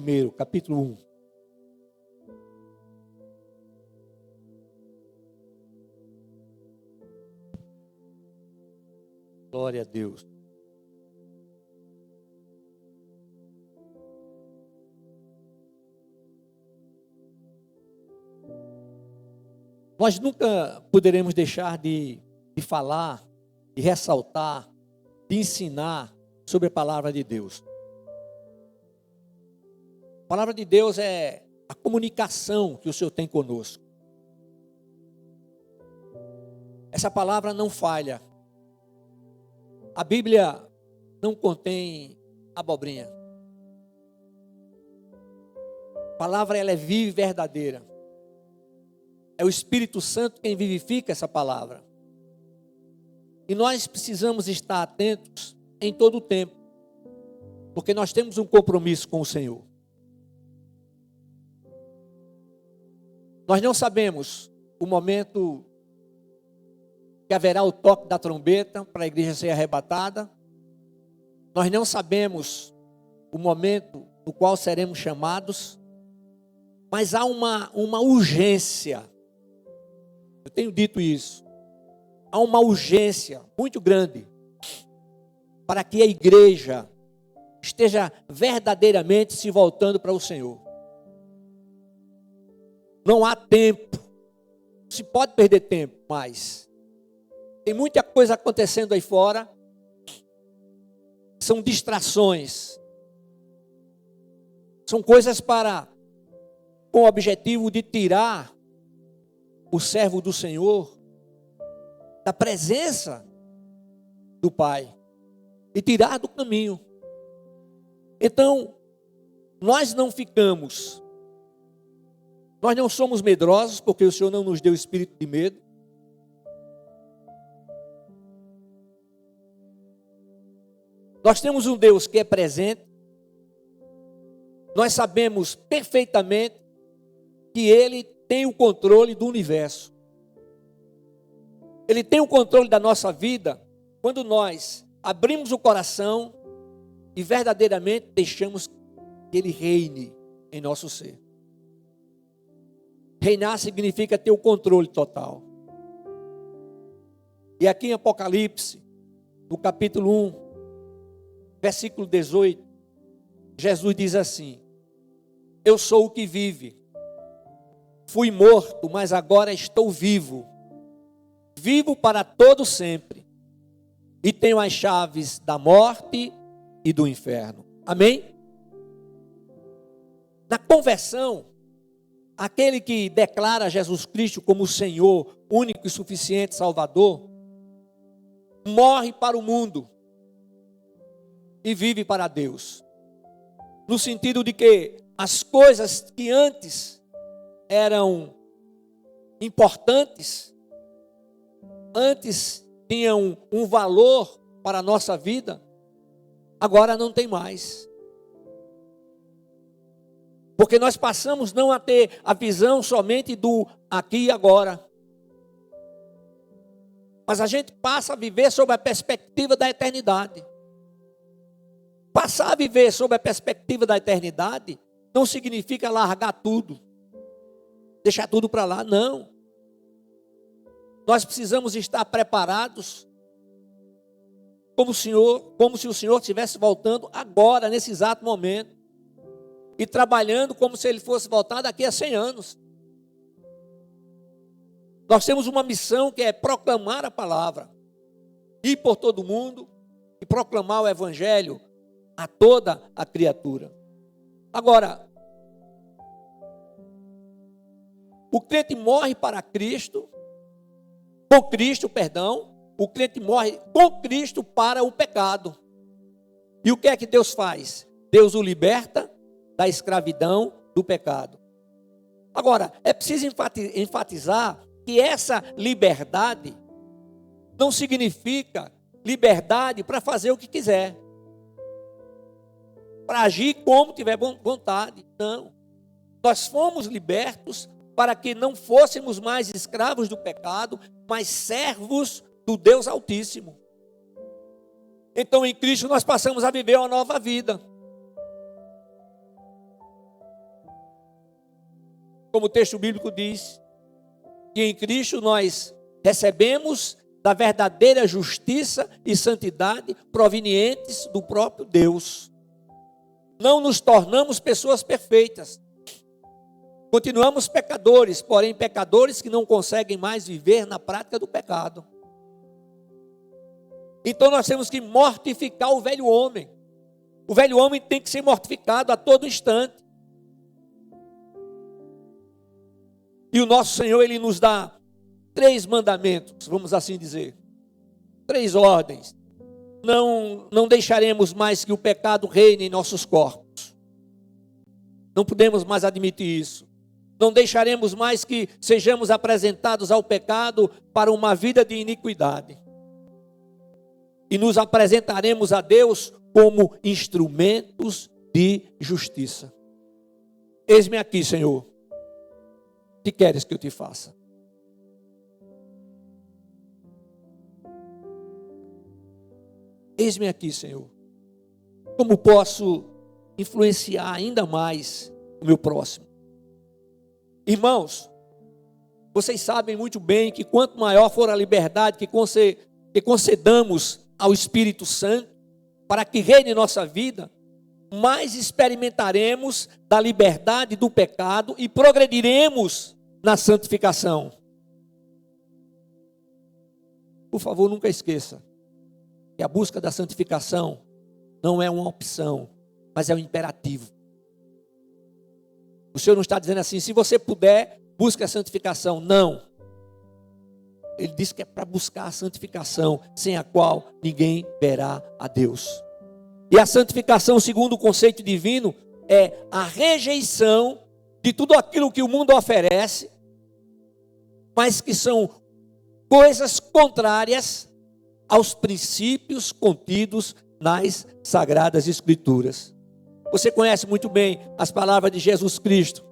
1, capítulo 1. Glória a Deus. Nós nunca poderemos deixar de falar, de ressaltar, de ensinar sobre a palavra de Deus. A palavra de Deus é a comunicação que o Senhor tem conosco. Essa palavra não falha. A Bíblia não contém abobrinha. A palavra ela é viva e verdadeira. É o Espírito Santo quem vivifica essa palavra. E nós precisamos estar atentos em todo o tempo, porque nós temos um compromisso com o Senhor. Nós não sabemos o momento que haverá o toque da trombeta para a igreja ser arrebatada. Nós não sabemos o momento no qual seremos chamados, mas há uma urgência. Eu tenho dito isso. Há uma urgência muito grande para que a igreja esteja verdadeiramente se voltando para o Senhor. Não há tempo. Se pode perder tempo, mas tem muita coisa acontecendo aí fora. São distrações. São coisas com o objetivo de tirar o servo do Senhor da presença do Pai e tirar do caminho. Então, nós não somos medrosos, porque o Senhor não nos deu espírito de medo. Nós temos um Deus que é presente. Nós sabemos perfeitamente que Ele tem o controle do universo. Ele tem o controle da nossa vida quando nós abrimos o coração e verdadeiramente deixamos que Ele reine em nosso ser. Reinar significa ter o controle total. E aqui em Apocalipse, no capítulo 1, versículo 18, Jesus diz assim: eu sou o que vive. Fui morto, mas agora estou vivo. Vivo para todo sempre. E tenho as chaves da morte e do inferno. Amém? Na conversão, aquele que declara Jesus Cristo como o Senhor, único e suficiente Salvador, morre para o mundo e vive para Deus. No sentido de que as coisas que antes eram importantes, antes tinham um valor para a nossa vida, agora não tem mais. Porque nós passamos não a ter a visão somente do aqui e agora, mas a gente passa a viver sob a perspectiva da eternidade. Passar a viver sob a perspectiva da eternidade não significa largar tudo, deixar tudo para lá, não. Nós precisamos estar preparados como se o Senhor estivesse voltando agora, nesse exato momento, e trabalhando como se Ele fosse voltar daqui a 100 anos. Nós temos uma missão que é proclamar a palavra, ir por todo mundo e proclamar o Evangelho a toda a criatura. Agora, o crente morre para Cristo, o crente morre com Cristo para o pecado. E o que é que Deus faz? Deus o liberta da escravidão do pecado. Agora, é preciso enfatizar que essa liberdade não significa liberdade para fazer o que quiser, para agir como tiver vontade. Não. Nós fomos libertos para que não fôssemos mais escravos do pecado, mas servos do Deus Altíssimo. Então, em Cristo nós passamos a viver uma nova vida. como o texto bíblico diz, que em Cristo nós recebemos da verdadeira justiça e santidade provenientes do próprio Deus. Não nos tornamos pessoas perfeitas. Continuamos pecadores, porém pecadores que não conseguem mais viver na prática do pecado. Então nós temos que mortificar o velho homem. O velho homem tem que ser mortificado a todo instante. E o nosso Senhor, Ele nos dá 3 mandamentos, vamos assim dizer. 3 ordens. Não deixaremos mais que o pecado reine em nossos corpos. Não podemos mais admitir isso. Não deixaremos mais que sejamos apresentados ao pecado para uma vida de iniquidade. E nos apresentaremos a Deus como instrumentos de justiça. Eis-me aqui, Senhor. O que queres que eu te faça? Eis-me aqui, Senhor. Como posso influenciar ainda mais o meu próximo? Irmãos, vocês sabem muito bem que quanto maior for a liberdade que concedamos ao Espírito Santo para que reine em nossa vida, mais experimentaremos da liberdade do pecado e progrediremos na santificação. Por favor, nunca esqueça que a busca da santificação não é uma opção, mas é um imperativo. O Senhor não está dizendo assim, se você puder, busque a santificação. Não. Ele diz que é para buscar a santificação, sem a qual ninguém verá a Deus. E a santificação, segundo o conceito divino, é a rejeição de tudo aquilo que o mundo oferece, mas que são coisas contrárias aos princípios contidos nas Sagradas Escrituras. Você conhece muito bem as palavras de Jesus Cristo,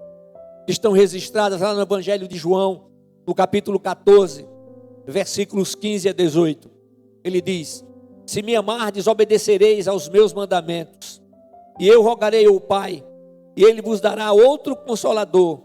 que estão registradas lá no Evangelho de João, no capítulo 14, versículos 15 a 18. Ele diz: se me amardes, obedecereis aos meus mandamentos, e eu rogarei ao Pai, e Ele vos dará outro Consolador,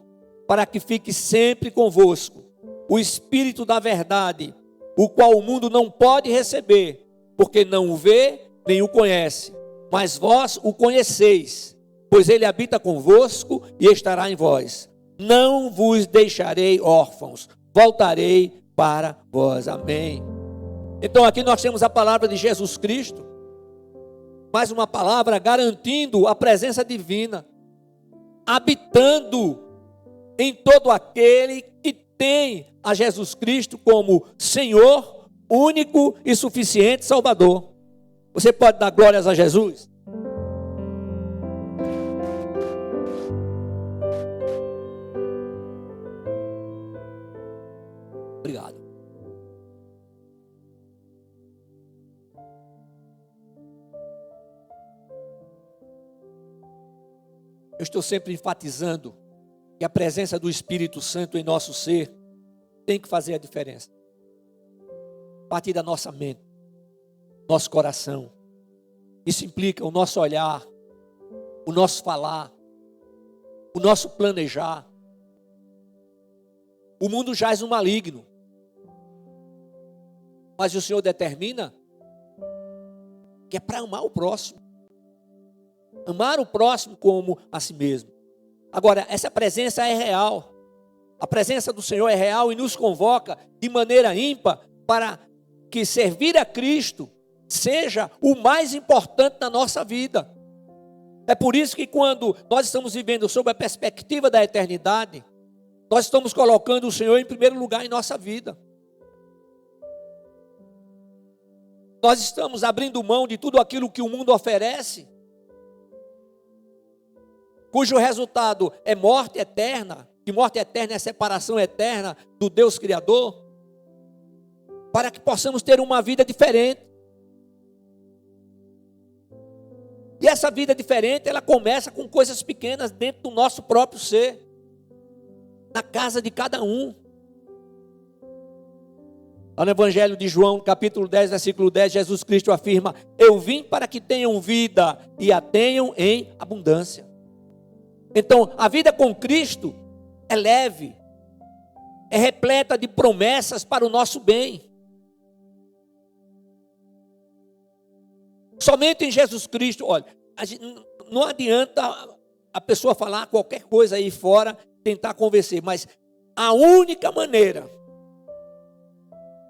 para que fique sempre convosco, o Espírito da verdade, o qual o mundo não pode receber, porque não o vê, nem o conhece. Mas vós o conheceis, pois ele habita convosco e estará em vós. Não vos deixarei órfãos, voltarei para vós. Amém. Então aqui nós temos a palavra de Jesus Cristo, mais uma palavra garantindo a presença divina, habitando em todo aquele que tem a Jesus Cristo como Senhor, único e suficiente Salvador. Você pode dar glórias a Jesus? Obrigado. Eu estou sempre enfatizando que a presença do Espírito Santo em nosso ser tem que fazer a diferença. A partir da nossa mente, nosso coração. Isso implica o nosso olhar, o nosso falar, o nosso planejar. O mundo jaz no maligno, mas o Senhor determina que é para amar o próximo. Amar o próximo como a si mesmo. Agora, essa presença é real. A presença do Senhor é real e nos convoca de maneira ímpar para que servir a Cristo seja o mais importante na nossa vida. É por isso que quando nós estamos vivendo sob a perspectiva da eternidade, nós estamos colocando o Senhor em primeiro lugar em nossa vida. Nós estamos abrindo mão de tudo aquilo que o mundo oferece, cujo resultado é morte eterna, que morte eterna é separação eterna do Deus Criador, para que possamos ter uma vida diferente. E essa vida diferente, ela começa com coisas pequenas dentro do nosso próprio ser, na casa de cada um. Lá no Evangelho de João, capítulo 10, versículo 10, Jesus Cristo afirma: eu vim para que tenham vida e a tenham em abundância. Então, a vida com Cristo é leve, é repleta de promessas para o nosso bem. Somente em Jesus Cristo, olha, não adianta a pessoa falar qualquer coisa aí fora, tentar convencer, mas a única maneira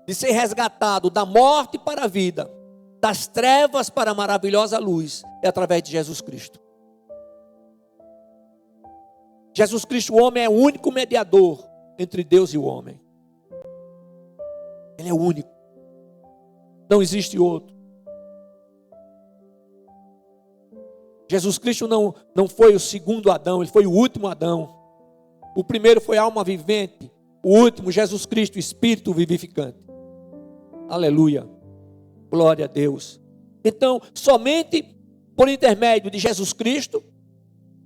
de ser resgatado da morte para a vida, das trevas para a maravilhosa luz, é através de Jesus Cristo. Jesus Cristo, o homem, é o único mediador entre Deus e o homem. Ele é o único. Não existe outro. Jesus Cristo não foi o segundo Adão, ele foi o último Adão. O primeiro foi a alma vivente, o último, Jesus Cristo, Espírito vivificante. Aleluia. Glória a Deus. Então, somente por intermédio de Jesus Cristo,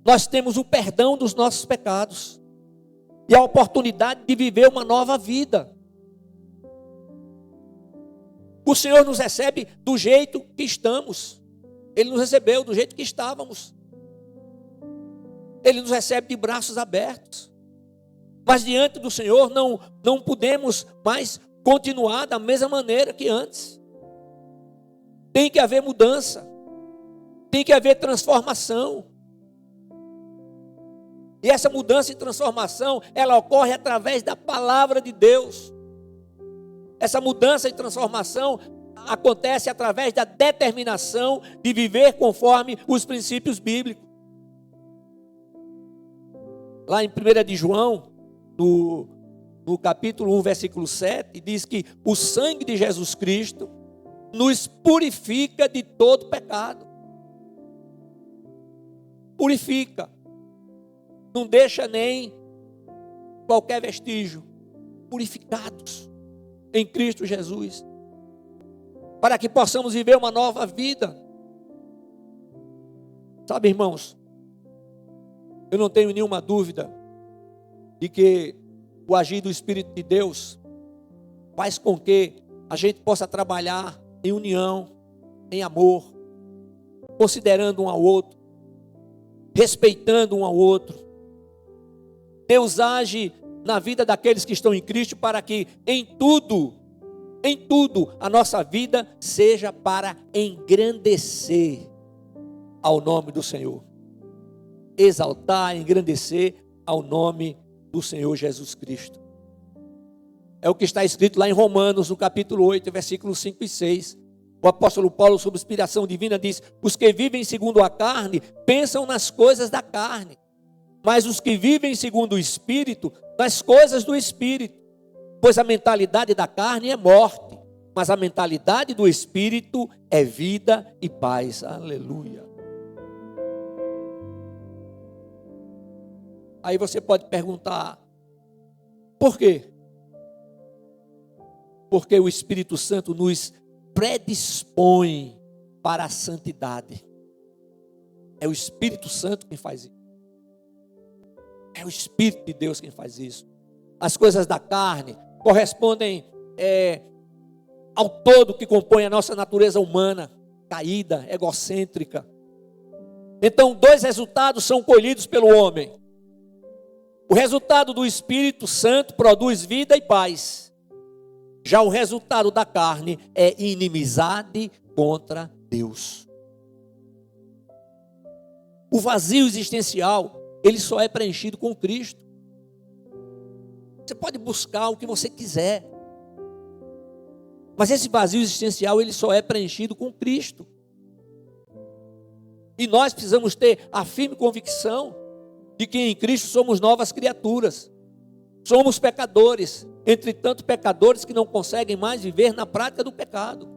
nós temos o perdão dos nossos pecados e a oportunidade de viver uma nova vida. O Senhor nos recebe do jeito que estamos. Ele nos recebeu do jeito que estávamos. Ele nos recebe de braços abertos. Mas diante do Senhor não podemos mais continuar da mesma maneira que antes. Tem que haver mudança. Tem que haver transformação. E essa mudança e transformação, ela ocorre através da palavra de Deus. Essa mudança e transformação acontece através da determinação de viver conforme os princípios bíblicos. Lá em 1 de João, no capítulo 1, versículo 7, diz que o sangue de Jesus Cristo nos purifica de todo pecado. Purifica. Não deixa nem qualquer vestígio. Purificados em Cristo Jesus. Para que possamos viver uma nova vida. Sabe, irmãos, eu não tenho nenhuma dúvida de que o agir do Espírito de Deus faz com que a gente possa trabalhar em união, em amor, considerando um ao outro, respeitando um ao outro. Deus age na vida daqueles que estão em Cristo para que em tudo, a nossa vida seja para engrandecer ao nome do Senhor. Exaltar, engrandecer ao nome do Senhor Jesus Cristo. É o que está escrito lá em Romanos, no capítulo 8, versículos 5 e 6. O apóstolo Paulo, sob inspiração divina, diz: os que vivem segundo a carne, pensam nas coisas da carne. Mas os que vivem segundo o Espírito, nas coisas do Espírito. Pois a mentalidade da carne é morte, mas a mentalidade do Espírito é vida e paz. Aleluia. Aí você pode perguntar, por quê? Porque o Espírito Santo nos predispõe para a santidade. É o Espírito Santo quem faz isso. É o Espírito de Deus quem faz isso. As coisas da carne correspondem ao todo que compõe a nossa natureza humana, caída, egocêntrica. Então, dois resultados são colhidos pelo homem. O resultado do Espírito Santo produz vida e paz. Já o resultado da carne é inimizade contra Deus. O vazio existencial, ele só é preenchido com Cristo. Você pode buscar o que você quiser, mas esse vazio existencial, ele só é preenchido com Cristo. E nós precisamos ter a firme convicção de que em Cristo somos novas criaturas. Somos pecadores, entretanto pecadores que não conseguem mais viver na prática do pecado.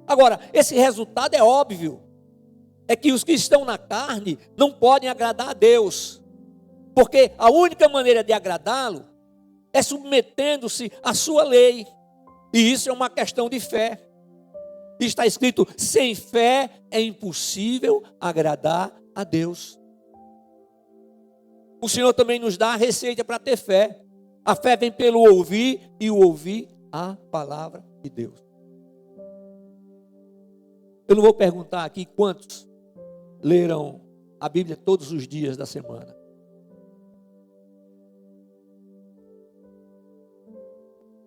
Agora, esse resultado é óbvio. É que os que estão na carne não podem agradar a Deus. Porque a única maneira de agradá-lo é submetendo-se à sua lei. E isso é uma questão de fé. Está escrito: sem fé é impossível agradar a Deus. O Senhor também nos dá a receita para ter fé. A fé vem pelo ouvir e o ouvir a palavra de Deus. Eu não vou perguntar aqui quantos leram a Bíblia todos os dias da semana.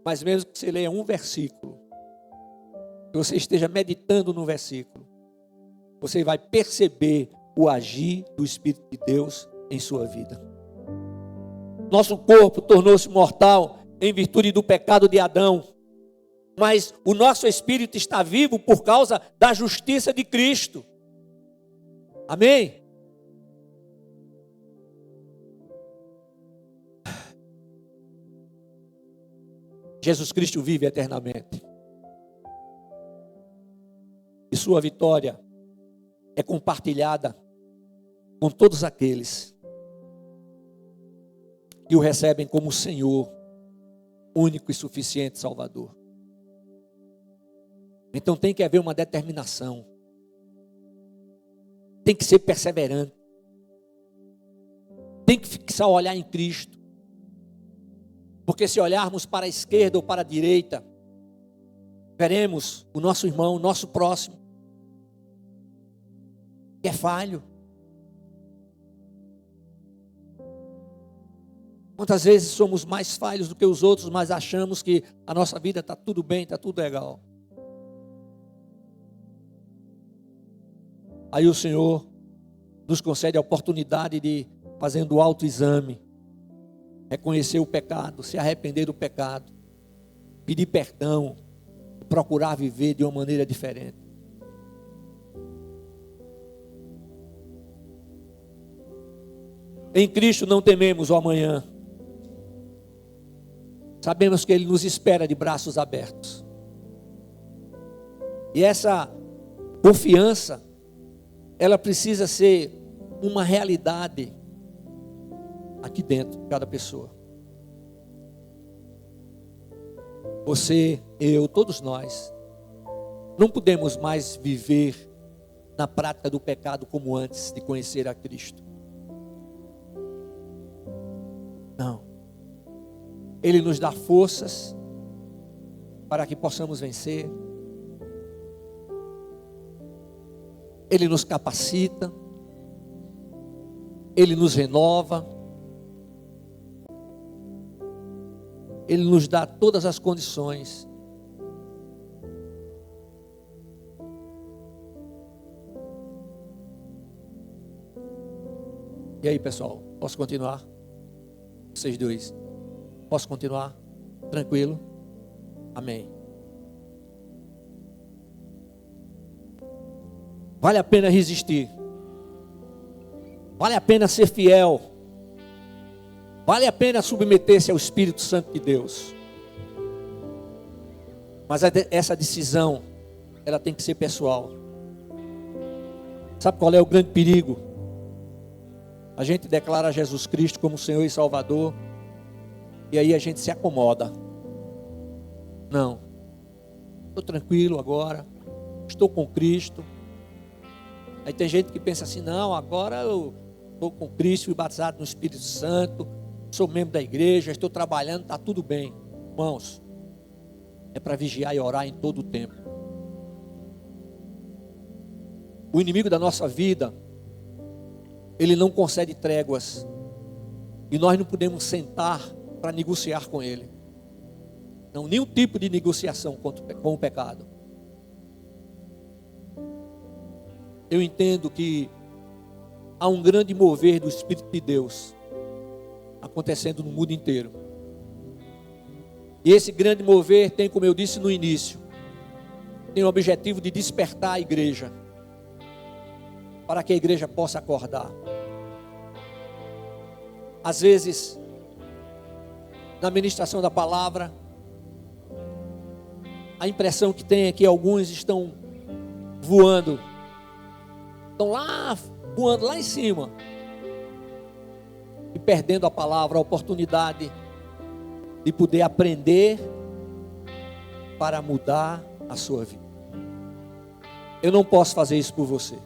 mas mesmo que você leia um versículo, que você esteja meditando no versículo, você vai perceber o agir do Espírito de Deus em sua vida. Nosso corpo tornou-se mortal em virtude do pecado de Adão, mas o nosso espírito está vivo por causa da justiça de Cristo. Amém? Jesus Cristo vive eternamente. E sua vitória é compartilhada com todos aqueles que o recebem como Senhor, único e suficiente Salvador. Então tem que haver uma determinação. Tem que ser perseverante. Tem que fixar o olhar em Cristo. Porque se olharmos para a esquerda ou para a direita, veremos o nosso irmão, o nosso próximo, que é falho. Quantas vezes somos mais falhos do que os outros, mas achamos que a nossa vida está tudo bem, está tudo legal. Aí o Senhor nos concede a oportunidade de, fazendo o autoexame, reconhecer o pecado, se arrepender do pecado, pedir perdão, procurar viver de uma maneira diferente. Em Cristo não tememos o amanhã. Sabemos que Ele nos espera de braços abertos. E essa confiança, ela precisa ser uma realidade aqui dentro de cada pessoa. Você, eu, todos nós, não podemos mais viver na prática do pecado como antes de conhecer a Cristo. Não. Ele nos dá forças para que possamos vencer. Ele nos capacita. Ele nos renova. Ele nos dá todas as condições. E aí, pessoal, posso continuar? Vocês dois. Posso continuar? Tranquilo? Amém. Vale a pena resistir. Vale a pena ser fiel. Vale a pena submeter-se ao Espírito Santo de Deus. Mas essa decisão, ela tem que ser pessoal. Sabe qual é o grande perigo? A gente declara Jesus Cristo como Senhor e Salvador, e aí a gente se acomoda. Não. Estou tranquilo agora. Estou com Cristo. Aí tem gente que pensa assim, não, agora eu estou com Cristo, fui batizado no Espírito Santo, sou membro da igreja, estou trabalhando, está tudo bem. Irmãos, é para vigiar e orar em todo o tempo. O inimigo da nossa vida, ele não concede tréguas. E nós não podemos sentar para negociar com ele. Não, nenhum tipo de negociação com o pecado. Eu entendo que há um grande mover do Espírito de Deus acontecendo no mundo inteiro. E esse grande mover tem, como eu disse no início, tem o objetivo de despertar a igreja, para que a igreja possa acordar. Às vezes, na ministração da palavra, a impressão que tem é que alguns estão voando, estão lá, voando lá em cima, e perdendo a palavra, a oportunidade de poder aprender para mudar a sua vida. Eu não posso fazer isso por você.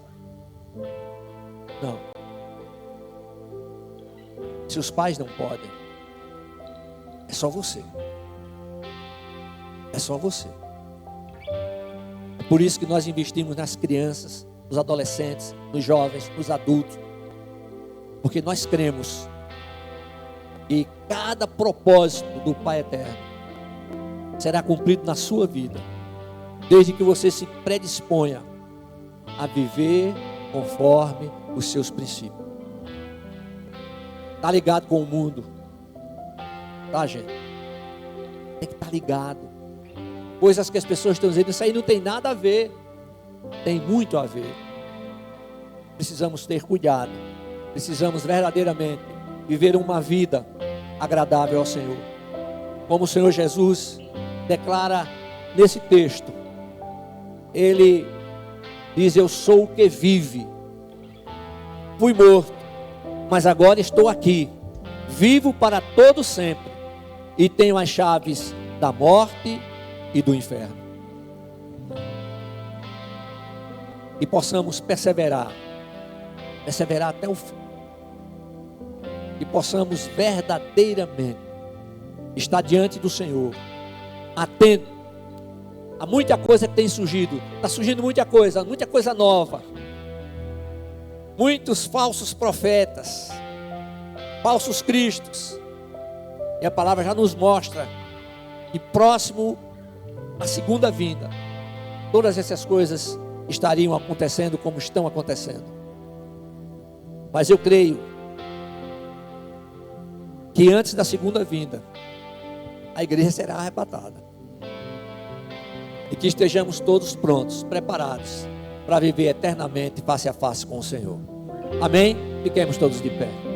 Não. Seus pais não podem. É só você. É só você. É por isso que nós investimos nas crianças, nos adolescentes, nos jovens, nos adultos. Porque nós cremos que cada propósito do Pai Eterno será cumprido na sua vida, desde que você se predisponha a viver conforme os seus princípios. Está ligado com o mundo, tá, gente? Tem que estar ligado. Coisas que as pessoas estão dizendo, isso aí não tem nada a ver. Tem muito a ver. Precisamos ter cuidado. Precisamos verdadeiramente viver uma vida agradável ao Senhor. Como o Senhor Jesus declara nesse texto. Ele diz: eu sou o que vive. Fui morto, mas agora estou aqui. Vivo para todo sempre. E tenho as chaves da morte e do inferno. E possamos perseverar até o fim. E possamos verdadeiramente estar diante do Senhor, atento a muita coisa que tem surgido. Está surgindo muita coisa nova. Muitos falsos profetas, falsos cristos. E a palavra já nos mostra que próximo à segunda vinda, todas essas coisas estariam acontecendo como estão acontecendo. Mas eu creio que antes da segunda vinda, a igreja será arrebatada. E que estejamos todos prontos, preparados para viver eternamente face a face com o Senhor. Amém? Fiquemos todos de pé.